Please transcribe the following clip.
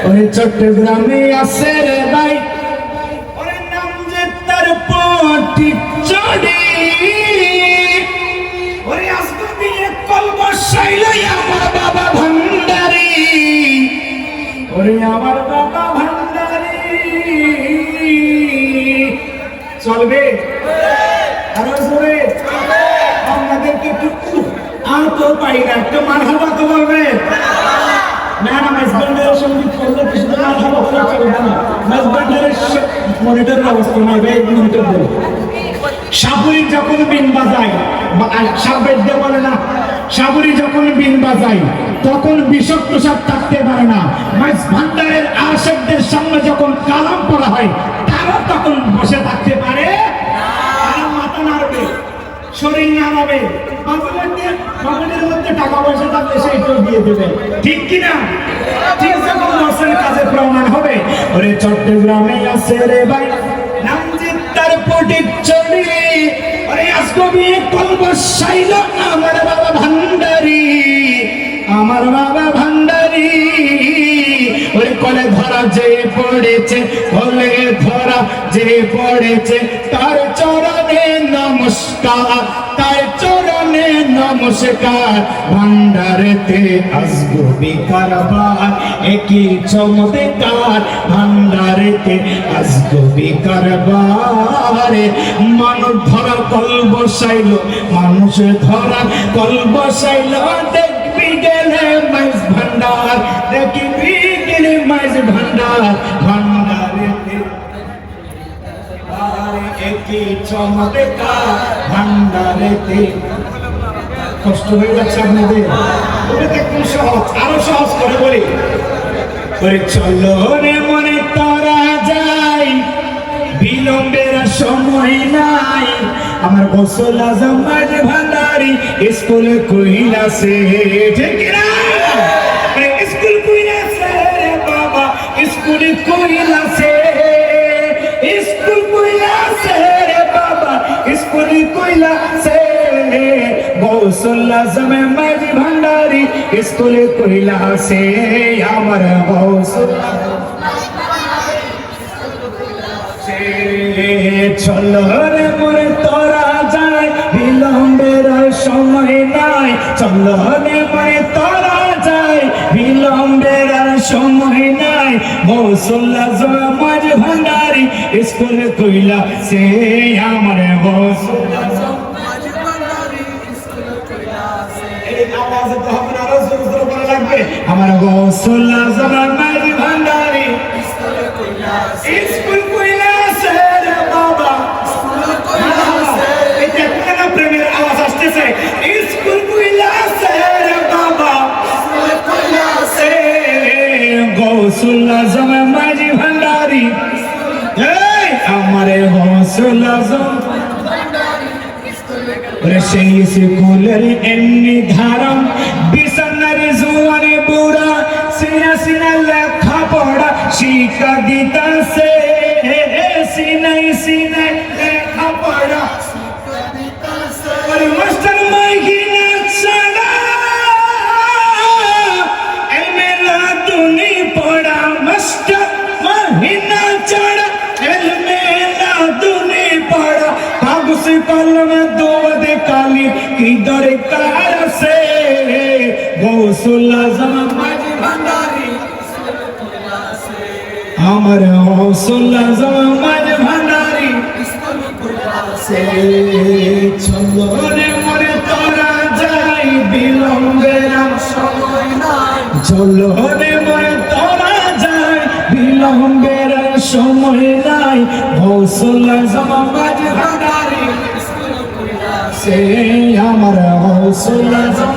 ওরে চট্টগ্রামে আছে রে ভাই ওরে নাম যে তার পটিক চড়ি ওরে আজকে দিয়ে কলব শাইল আমার বাবা ভান্ডারি ওরে আমার বাবা ভান্ডারি চলবে আরো জোরে আমাদেরকে একটু আর তো পাই না একটু মারহাবা তো বলবে না না মেজবান্ডারের সঙ্গীত করলে কিছু তো মারহাবা হলে চলবে না মেজবান্ডারের মনিটরের অবস্থা নাই ভাই মনিটর দেব সাবুরি যখন বিন বাজায় সাববেদ্যে বলে না সাবুরি যখন বিন বাজায় তখন বিষক প্রসাদ থাকতে পারে না মেজবান্ডারের আশেকদের সামনে যখন কালাম পড়া হয় তারা তখন বসে থাকতে পারে তারা মাথা নাড়বে শরীর নাড়াবে বাবুলের মধ্যে টাকা পয়সা থাকলে সেইটাও দিয়ে দেবে ঠিক কিনা ঠিক যখন দর্শনের কাছে প্রমাণ হবে ওরে চট্টগ্রামে আছে রে ভাই নামজিৎ তার পটিক চড়ি ওরে আজকবি কলব শাইল আমার বাবা ভান্ডারি আমার বাবা ভান্ডারি ওরে কলে ধরা যে পড়েছে কলে ধরা যে পড়েছে তার চরণে নমস্কার তার চরণে নমস্কার ভান্ডারেতে আজগবি কারবার একই চমৎকার ভান্ডারেতে আজগবি কারবার মানুষ ধরা কলব শাইল মানুষ ধরা কলব শাইল দেখবি গেলে মাইজ ভান্ডার দেখবি গেলে মাইজ ভান্ডার ভান্ডারেতে একই চমৎকার ভান্ডারেতে কষ্ট হয়ে যাচ্ছে আপনাদের ওটা একদম সহজ আরো সহজ করে বলি ওরে চলো রে মনে তারা যাই বিলম্বের সময় নাই আমার গোসল আজম মাঝ ভান্ডারি স্কুলে কইলাছে ঠিক না স্কুল কইলাছে রে বাবা স্কুলে কইলাছে স্কুল কইলাছে রে বাবা স্কুলে কইলাছে গোসল আজম মাঝ ভান্ডারি স্কুলে কইলাছে আমার গোসল চলো রে মোরে তোরা যায় বিলম্বের সময় নাই চলো রে মোরে তোরা যায় বিলম্বের সময় নাই গোসল আজম মাঝ ভান্ডারি স্কুলে কইলা সে আমার গোসল আজম মাঝ ভান্ডারি স্কুলে কইলা সে এই আওয়াজে তো আপনারা আরো জোরে জোরে বলা লাগবে আমার গোসল আজম মাঝ ভান্ডারি স্কুলে কইলা সে স্কুল কইলা সে রে বাবা স্কুলে কইলা সে এটা কোন প্রেমের আওয়াজ আসছে স্কুল কইলা সে রে বাবা স্কুলে কইলা সে গোসল আজম মাঝ ভান্ডারি এই আমারে গোসল আজম ওরে সেই স্কুলের এমনি ধারম বিছানার জোয়ারে বুড়া সিনা সিনা লেখা পড়া শিক্ষা দিতাছে সিনাই সিনাই লেখা পড়া শিক্ষা দিতাছে ওরে মাস্টার মাইগিনা ছাড়া এলমেলা দুনি পড়া মাস্টার মাইগিনা ছাড়া এলমেলা দুনি পড়া কাগজ কলম দোদ কালি কি দরকার আছে গোসল আজম মাঝ ভান্ডারি আমার গোসল আজম মাঝ ভান্ডারি চলো রে মরে তোরা যাই বিলম্বের সময় নাই চলো রে মরে তোরা যাই বিলম্বের সময় নাই গোসল আজম মাঝ ভান্ডারি সে আমার গোসল আজম